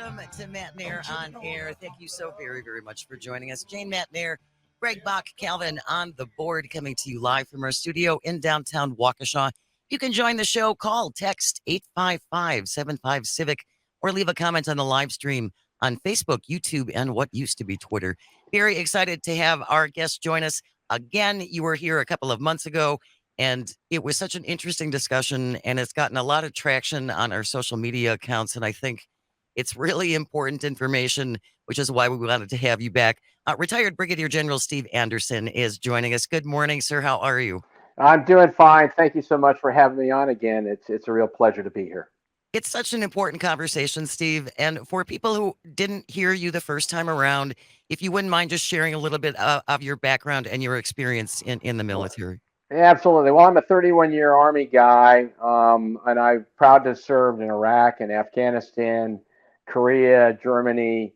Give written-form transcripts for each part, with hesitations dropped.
Welcome to Matt Nair on Air. Thank you so very, very much for joining us. Jane Matt Nair, Greg Bach, Calvin on the board, coming to you live from our studio in downtown Waukesha. You can join the show, call, text 855-75-CIVIC, or leave a comment on the live stream on Facebook, YouTube, and what used to be Twitter. Very excited to have our guest join us again. You were here a couple of months ago, and it was such an interesting discussion, and it's gotten a lot of traction on our social media accounts, and I think it's really important information, which is why we wanted to have you back. Retired Brigadier General Steve Anderson is joining us. Good morning, sir. How are you? I'm doing fine. Thank you so much for having me on again. It's a real pleasure to be here. It's such an important conversation, Steve. And for people who didn't hear you the first time around, if you wouldn't mind just sharing a little bit of your background and your experience in the military. Absolutely. Well, I'm a 31-year Army guy, and I'm proud to have served in Iraq and Afghanistan, Korea, Germany.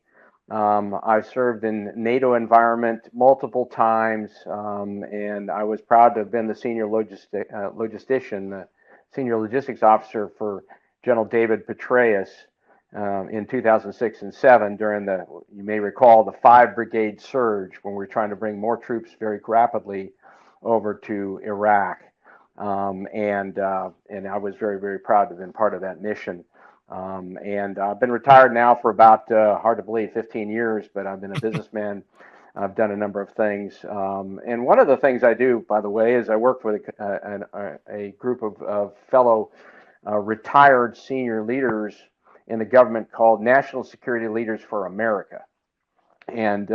I've served in NATO environment multiple times, and I was proud to have been the logistician, the senior logistics officer for General David Petraeus in 2006 and 7 during you may recall, the 5-brigade surge when we were trying to bring more troops very rapidly over to Iraq. And I was very, very proud to have been part of that mission. And I've been retired now for about, hard to believe, 15 years, but I've been a businessman. I've done a number of things. And one of the things I do, by the way, is I work with a group of fellow retired senior leaders in the government called National Security Leaders for America. And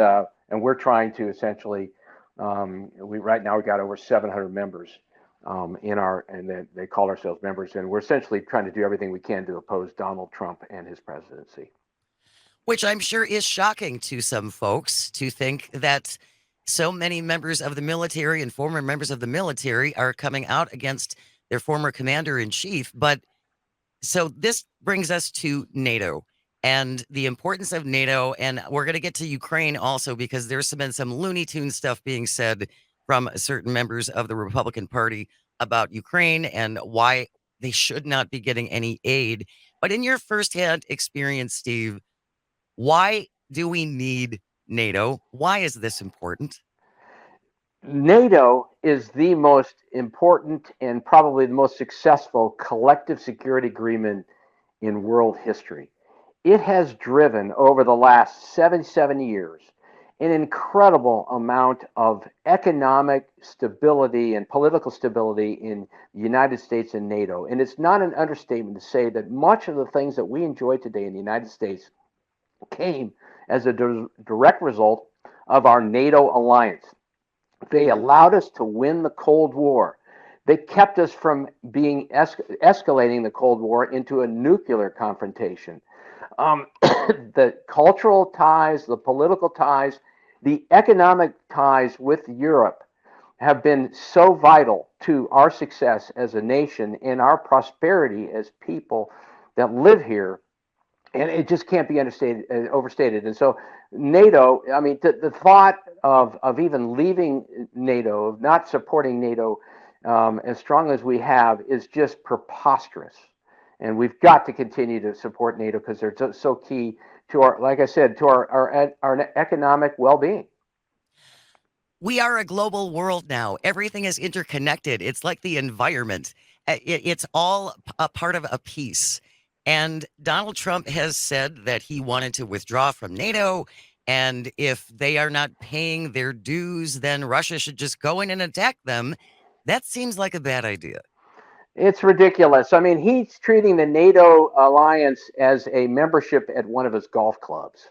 we're trying to essentially, right now we've got over 700 members and they call ourselves members, and we're essentially trying to do everything we can to oppose Donald Trump and his presidency. Which I'm sure is shocking to some folks to think that so many members of the military and former members of the military are coming out against their former commander in chief. But so this brings us to NATO and the importance of NATO. And we're going to get to Ukraine also, because there's been some Looney Tune stuff being said from certain members of the Republican Party about Ukraine and why they should not be getting any aid. But in your firsthand experience, Steve, why do we need NATO? Why is this important? NATO is the most important and probably the most successful collective security agreement in world history. It has driven over the last 77 years an incredible amount of economic stability and political stability in the United States and NATO. And it's not an understatement to say that much of the things that we enjoy today in the United States came as a direct result of our NATO alliance. They allowed us to win the Cold War. They kept us from being escalating the Cold War into a nuclear confrontation. The cultural ties, the political ties, the economic ties with Europe have been so vital to our success as a nation and our prosperity as people that live here. And it just can't be overstated. And so NATO, I mean, the thought of even leaving NATO, of not supporting NATO as strong as we have, is just preposterous. And we've got to continue to support NATO because they're so key to our, like I said, to our economic well-being. We are a global world now. Everything is interconnected. It's like the environment. It's all a part of a piece. And Donald Trump has said that he wanted to withdraw from NATO. And if they are not paying their dues, then Russia should just go in and attack them. That seems like a bad idea. It's ridiculous. I mean, he's treating the NATO alliance as a membership at one of his golf clubs.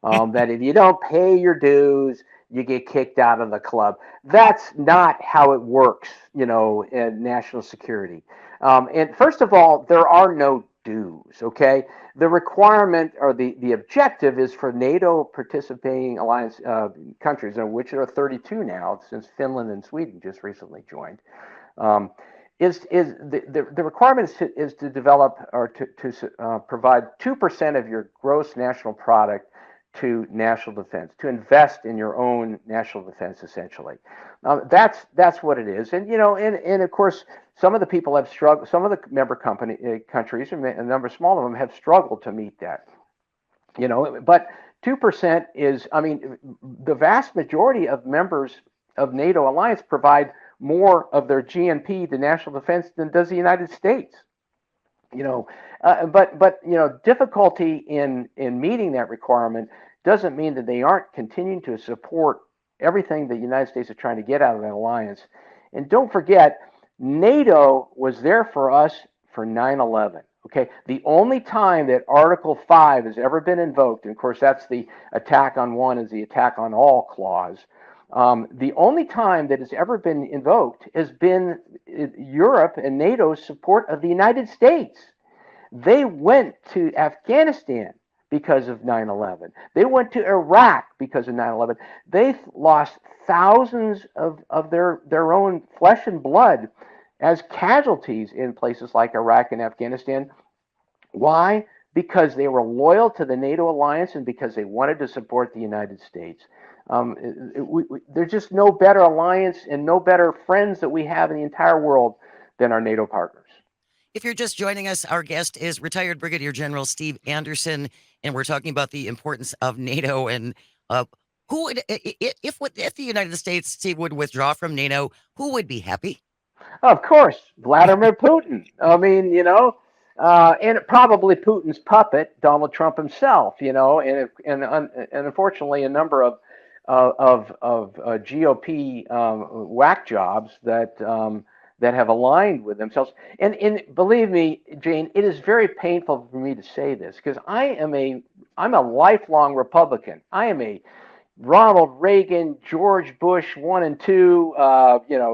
That if you don't pay your dues, you get kicked out of the club. That's not how it works, in national security. And first of all, there are no dues, okay? The requirement or the objective is for NATO participating alliance countries, which there are 32 now since Finland and Sweden just recently joined. The requirement is to develop or to provide 2% of your gross national product to national defense, to invest in your own national defense, essentially. That's what it is. And and of course, some of the people have struggled. Some of the member countries, and a number small of them, have struggled to meet that. But 2% is, I mean, the vast majority of members of NATO alliance provide more of their GNP to national defense than does the United States. you know, but difficulty in meeting that requirement doesn't mean that they aren't continuing to support everything the United States is trying to get out of that alliance. And don't forget, NATO was there for us for 9/11. Okay, the only time that Article 5 has ever been invoked, and of course that's the attack on one is the attack on all clause. The only time that it's ever been invoked has been Europe and NATO's support of the United States. They went to Afghanistan because of 9/11. They went to Iraq because of 9/11. They lost thousands of their own flesh and blood as casualties in places like Iraq and Afghanistan. Why? Because they were loyal to the NATO alliance and because they wanted to support the United States. There's just no better alliance and no better friends that we have in the entire world than our NATO partners. If you're just joining us, our guest is retired Brigadier General Steve Anderson, and we're talking about the importance of NATO and who would, if the United States, Steve, would withdraw from NATO, who would be happy? Of course, Vladimir Putin. I mean, and probably Putin's puppet, Donald Trump himself. And unfortunately, a number of GOP whack jobs that have aligned with themselves. And believe me, Jane, it is very painful for me to say this because I'm a lifelong Republican. I am a Ronald Reagan, George Bush 1 and 2,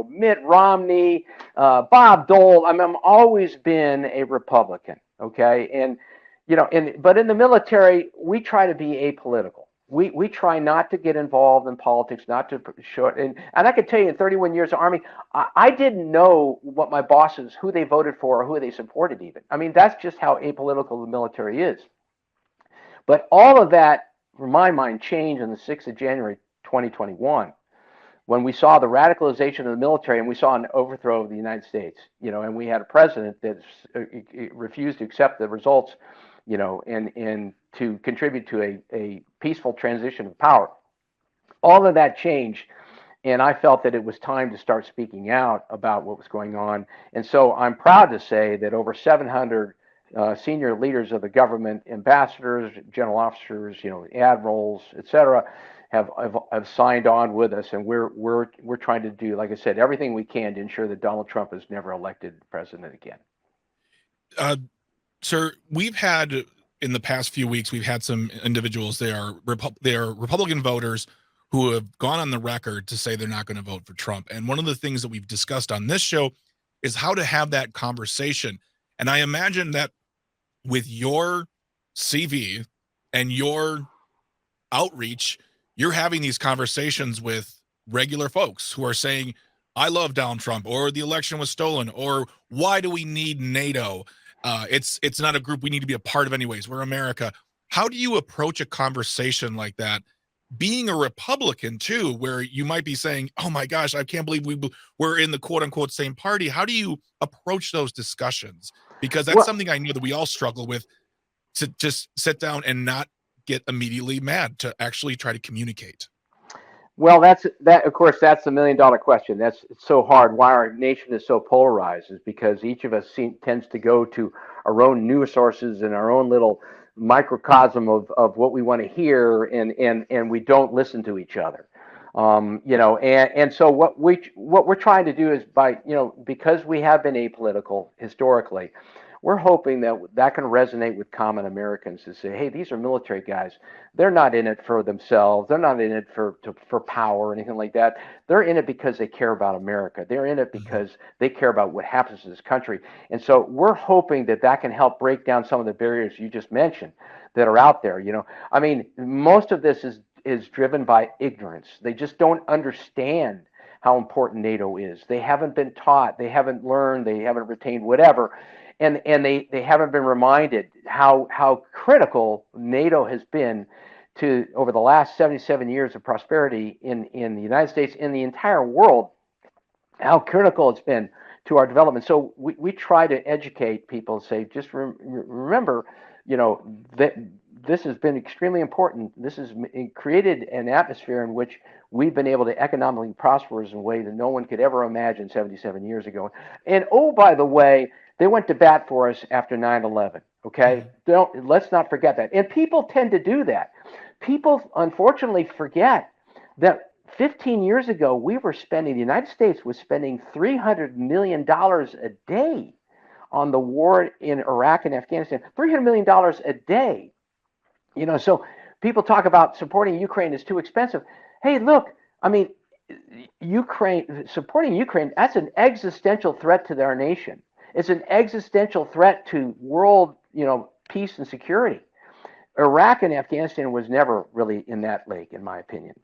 Mitt Romney, Bob Dole. I've always been a Republican. Okay, but in the military, we try to be apolitical. We try not to get involved in politics, not to show it. And I can tell you, in 31 years of Army, I didn't know what my bosses, who they voted for or who they supported even. I mean, that's just how apolitical the military is. But all of that, from my mind, changed on the 6th of January, 2021, when we saw the radicalization of the military and we saw an overthrow of the United States, and we had a president that refused to accept the results, and to contribute to a peaceful transition of power. All of that changed, and I felt that it was time to start speaking out about what was going on. And so I'm proud to say that over 700 senior leaders of the government, ambassadors, general officers, admirals, etc., have signed on with us, and we're trying to do, like I said, everything we can to ensure that Donald Trump is never elected president again. Sir, we've had in the past few weeks, we've had some individuals, they are Republican voters who have gone on the record to say they're not going to vote for Trump. And one of the things that we've discussed on this show is how to have that conversation. And I imagine that with your CV and your outreach, you're having these conversations with regular folks who are saying, I love Donald Trump, or the election was stolen, or why do we need NATO? It's not a group we need to be a part of anyways. We're America. How do you approach a conversation like that? Being a Republican too, where you might be saying, oh my gosh, I can't believe we're in the quote unquote same party. How do you approach those discussions? Because that's something I know that we all struggle with, to just sit down and not get immediately mad, to actually try to communicate. Well, of course, that's the $1,000,000 question. It's so hard. Why our nation is so polarized is because each of us tends to go to our own news sources and our own little microcosm of what we want to hear, and we don't listen to each other. And so what we're trying to do is because we have been apolitical historically, we're hoping that can resonate with common Americans to say, hey, these are military guys. They're not in it for themselves. They're not in it for power or anything like that. They're in it because they care about America. They're in it because they care about what happens to this country. And so we're hoping that can help break down some of the barriers you just mentioned that are out there. I mean, most of this is driven by ignorance. They just don't understand how important NATO is. They haven't been taught. They haven't learned. They haven't retained whatever. And they haven't been reminded how critical NATO has been to over the last 77 years of prosperity in the United States, in the entire world, how critical it's been to our development. So we try to educate people, say, just remember, that this has been extremely important. This has created an atmosphere in which we've been able to economically prosper in a way that no one could ever imagine 77 years ago. And oh, by the way, they went to bat for us after 9/11. Okay, let's not forget that. And people tend to do that. People unfortunately forget that 15 years ago, the United States was spending $300 million a day on the war in Iraq and Afghanistan. $300 million a day. So people talk about supporting Ukraine is too expensive. Hey, look, I mean, supporting Ukraine, that's an existential threat to our nation. It's an existential threat to world, peace and security. Iraq and Afghanistan was never really in that lake, in my opinion.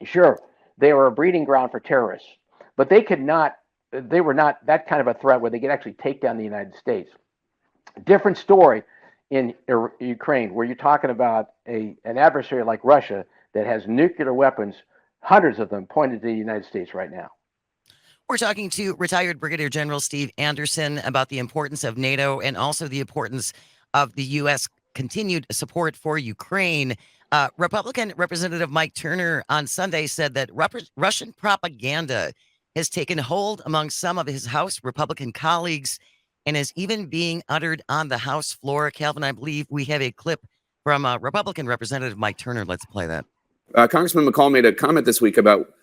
Sure, they were a breeding ground for terrorists, but they were not that kind of a threat where they could actually take down the United States. Different story in Ukraine, where you're talking about an adversary like Russia that has nuclear weapons, hundreds of them pointed to the United States right now. We're talking to retired Brigadier General Steve Anderson about the importance of NATO and also the importance of the U.S. continued support for Ukraine. Republican Representative Mike Turner on Sunday said that Russian propaganda has taken hold among some of his House Republican colleagues and is even being uttered on the House floor. Calvin, I believe we have a clip from Republican Representative Mike Turner. Let's play that. Congressman McCall made a comment this week about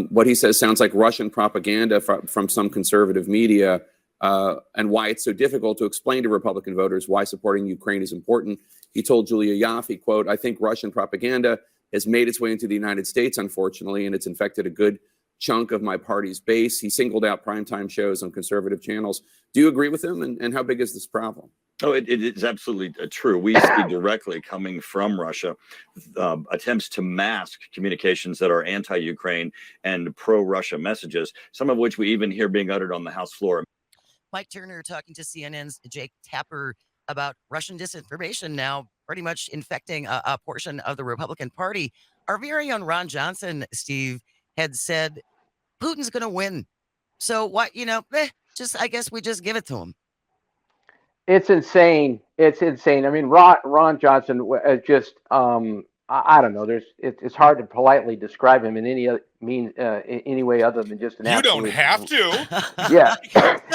what he says sounds like Russian propaganda from some conservative media, and why it's so difficult to explain to Republican voters why supporting Ukraine is important. He told Julia Yaffe, quote, "I think Russian propaganda has made its way into the United States, unfortunately, and it's infected a good chunk of my party's base." He singled out primetime shows on conservative channels. Do you agree with him? And how big is this problem? Oh, it is absolutely true. We see directly coming from Russia attempts to mask communications that are anti-Ukraine and pro-Russia messages, some of which we even hear being uttered on the House floor. Mike Turner talking to CNN's Jake Tapper about Russian disinformation now pretty much infecting a portion of the Republican Party. Our very own Ron Johnson, Steve, had said Putin's going to win. So what, I guess we just give it to him. It's insane. It's insane. I mean, Ron Johnson just, I don't know. It's hard to politely describe him in any way other than just an absolute. You don't have to. Yeah,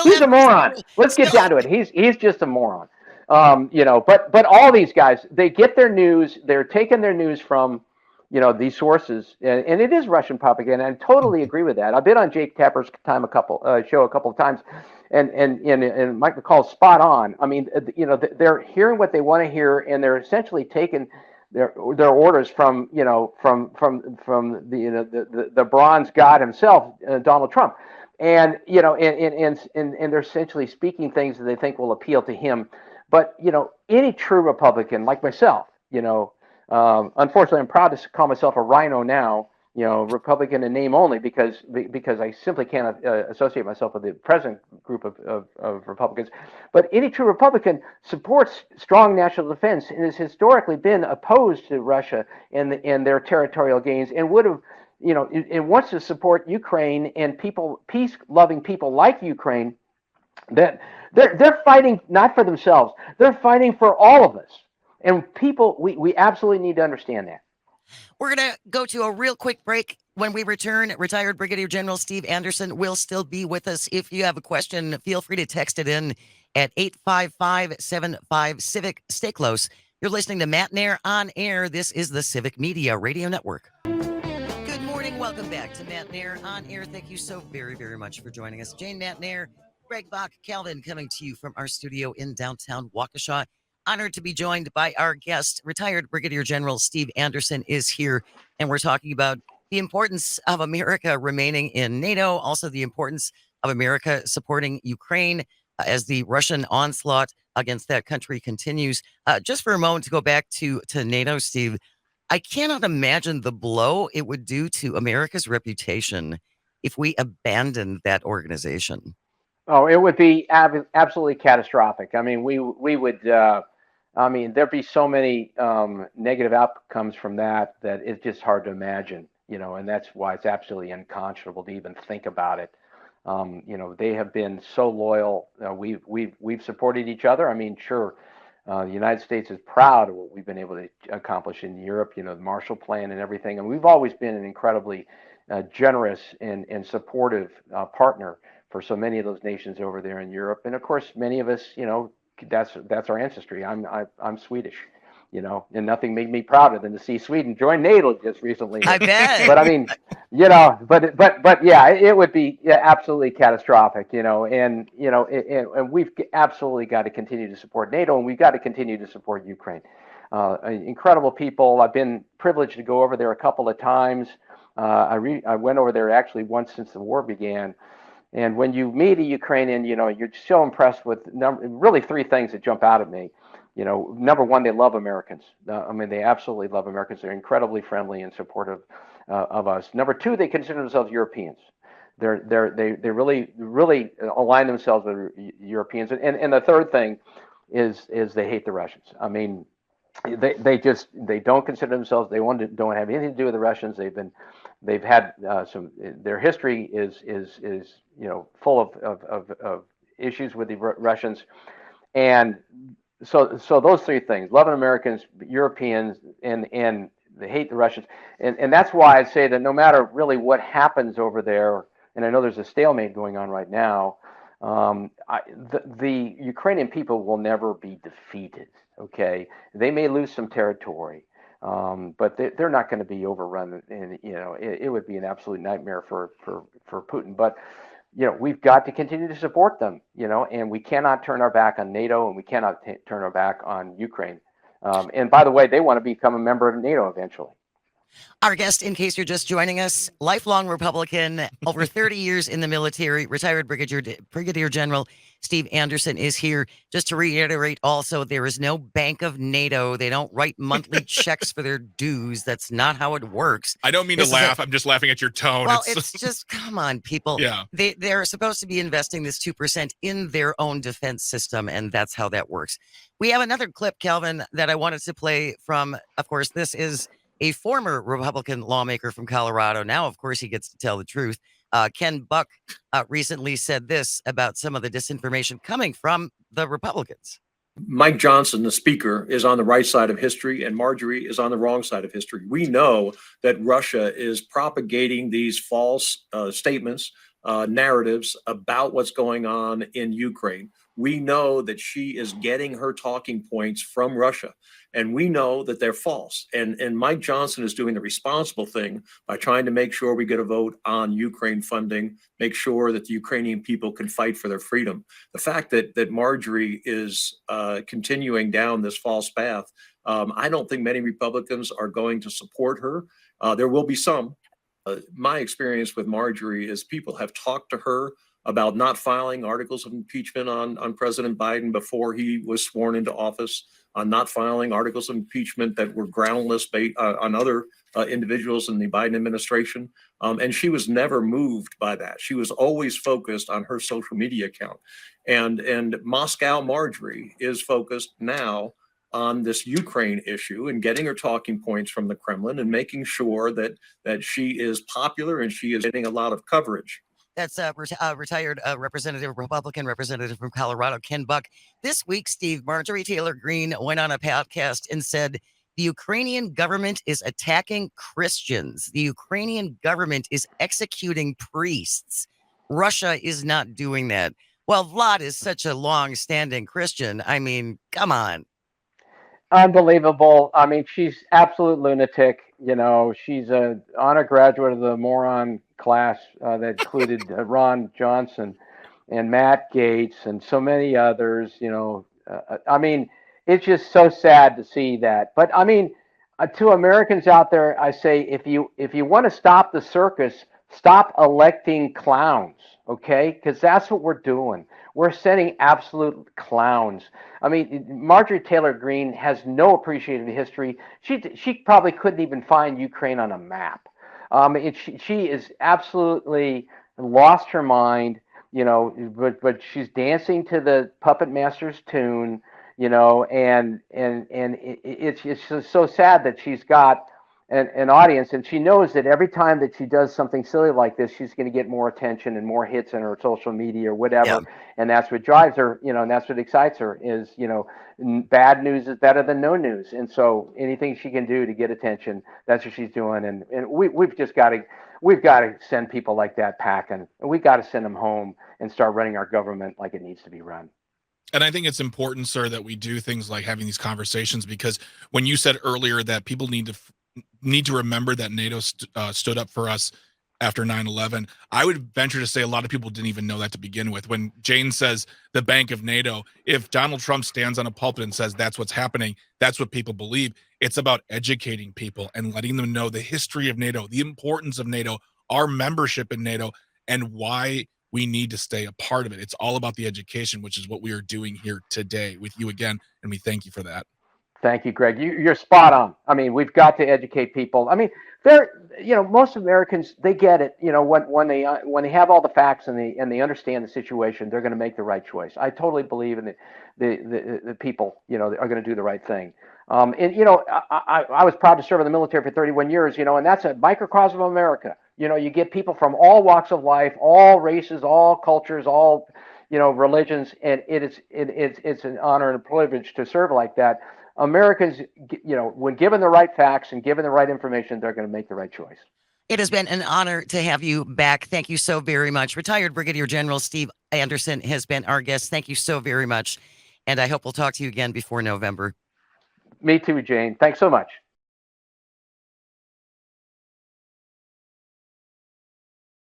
he's a moron. Let's get down to it. He's just a moron. But all these guys, they get their news. They're taking their news from, these sources, and it is Russian propaganda. I totally agree with that. I've been on Jake Tapper's show a couple of times, and Mike McCall's spot on. I mean, they're hearing what they want to hear, and they're essentially taking their orders from the bronze god himself, Donald Trump, and they're essentially speaking things that they think will appeal to him. But any true Republican like myself, unfortunately, I'm proud to call myself a rhino now, Republican in name only, because I simply can't associate myself with the present group of Republicans. But any true Republican supports strong national defense and has historically been opposed to Russia and their territorial gains, and would have, and wants to support Ukraine and peace-loving people like Ukraine. That they're fighting not for themselves; they're fighting for all of us. And people, we absolutely need to understand that. We're going to go to a real quick break. When we return, retired Brigadier General Steve Anderson will still be with us. If you have a question, feel free to text it in at 855-75-CIVIC. Stay close. You're listening to Matt Nair on air. This is the Civic Media Radio Network. Good morning. Welcome back to Matt Nair on air. Thank you so very, very much for joining us. Jane, Matt Nair, Greg Bach, Calvin, coming to you from our studio in downtown Waukesha. Honored to be joined by our guest. Retired Brigadier General Steve Anderson is here, and we're talking about the importance of America remaining in NATO, also the importance of America supporting Ukraine as the Russian onslaught against that country continues. Just for a moment to go back to NATO, Steve, I cannot imagine the blow it would do to America's reputation if we abandoned that organization. Oh, it would be absolutely catastrophic. I mean, we would. There'd be so many negative outcomes from that it's just hard to imagine. And that's why it's absolutely unconscionable to even think about it. They have been so loyal. We've supported each other. I mean, sure, The United States is proud of what we've been able to accomplish in Europe, the Marshall Plan and everything. And we've always been an incredibly generous and supportive partner for so many of those nations over there in Europe. And of course, many of us, that's our ancestry. I'm Swedish, and nothing made me prouder than to see Sweden join NATO just recently. I bet. But I mean, but yeah, it would be absolutely catastrophic, and we've absolutely got to continue to support NATO, and we've got to continue to support Ukraine. Incredible people. I've been privileged to go over there a couple of times. I went over there actually once since the war began. And when you meet a Ukrainian, you're so impressed with really three things that jump out at me. Number one, they love Americans. They absolutely love Americans. They're incredibly friendly and supportive of us. Number two, they consider themselves Europeans. They really align themselves with Europeans. And the third thing is they hate the Russians. They don't consider themselves. Don't have anything to do with the Russians. They've had their history is full of issues with the Russians, and so those three things: loving Americans, Europeans, and they hate the Russians, and that's why I say that no matter really what happens over there, and I know there's a stalemate going on right now, the Ukrainian people will never be defeated. Okay, they may lose some territory. But they're not going to be overrun, and it would be an absolute nightmare for Putin. But we've got to continue to support them, and we cannot turn our back on NATO, and we cannot turn our back on Ukraine. And by the way, they want to become a member of NATO eventually. Our guest, in case you're just joining us, lifelong Republican, over 30 years in the military, retired Brigadier General Steve Anderson is here. Just to reiterate also, there is no Bank of NATO. They don't write monthly checks for their dues. That's not how it works. I don't mean to laugh. I'm just laughing at your tone. Well, it's just, come on, people. Yeah. They're supposed to be investing this 2% in their own defense system, and that's how that works. We have another clip, Calvin, that I wanted to play from, of course, this is a former Republican lawmaker from Colorado. Now, of course, he gets to tell the truth. Ken Buck recently said this about some of the disinformation coming from the Republicans. Mike Johnson, the speaker, is on the right side of history, and Marjorie is on the wrong side of history. We know that Russia is propagating these false statements, narratives about what's going on in Ukraine. We know that she is getting her talking points from Russia, and we know that they're false. And Mike Johnson is doing the responsible thing by trying to make sure we get a vote on Ukraine funding, make sure that the Ukrainian people can fight for their freedom. The fact that Marjorie is continuing down this false path, I don't think many Republicans are going to support her. There will be some. My experience with Marjorie is people have talked to her about not filing articles of impeachment on President Biden before he was sworn into office, on not filing articles of impeachment that were groundless on other individuals in the Biden administration. And she was never moved by that. She was always focused on her social media account. And Moscow Marjorie is focused now on this Ukraine issue and getting her talking points from the Kremlin and making sure that she is popular and she is getting a lot of coverage. That's retired Republican representative from Colorado, Ken Buck. This week, Steve, Marjorie Taylor Greene went on a podcast and said the Ukrainian government is attacking Christians. The Ukrainian government is executing priests. Russia is not doing that. Well, Vlad is such a long-standing Christian. I mean, come on. Unbelievable. I mean, she's absolute lunatic. She's an honor graduate of the moron class that included Ron Johnson and Matt Gaetz and so many others. I mean, it's just so sad to see that. But I mean, to Americans out there, I say, if you want to stop the circus, stop electing clowns, okay? Because that's what we're doing. We're sending absolute clowns. I mean, Marjorie Taylor Greene has no appreciation of history. She probably couldn't even find Ukraine on a map. She is absolutely lost her mind, but she's dancing to the puppet master's tune, and it's just so sad that she's got an audience, and she knows that every time that she does something silly like this, she's going to get more attention and more hits on her social media or whatever. Yeah. And that's what drives her, and that's what excites her is, bad news is better than no news. And so anything she can do to get attention, that's what she's doing. And we've got to send people like that packing, and we got to send them home and start running our government like it needs to be run. And I think it's important, sir, that we do things like having these conversations, because when you said earlier that people need to remember that NATO stood up for us after 9/11, I would venture to say a lot of people didn't even know that to begin with. When Jane says the bank of NATO, if Donald Trump stands on a pulpit and says that's what's happening, that's what people believe. It's about educating people and letting them know the history of NATO, the importance of NATO, our membership in NATO, and why we need to stay a part of it. It's all about the education, which is what we are doing here today with you again, and we thank you for that. Thank you, Greg. You're spot on. I mean, we've got to educate people. I mean, most Americans, they get it. When they have all the facts and they understand the situation, they're going to make the right choice. I totally believe in the people, are going to do the right thing. I was proud to serve in the military for 31 years, and that's a microcosm of America. You get people from all walks of life, all races, all cultures, all, religions, and it's an honor and a privilege to serve like that. Americans, when given the right facts and given the right information, they're going to make the right choice. It has been an honor to have you back. Thank you so very much. Retired Brigadier General Steve Anderson has been our guest. Thank you so very much. And I hope we'll talk to you again before November. Me too, Jane. Thanks so much.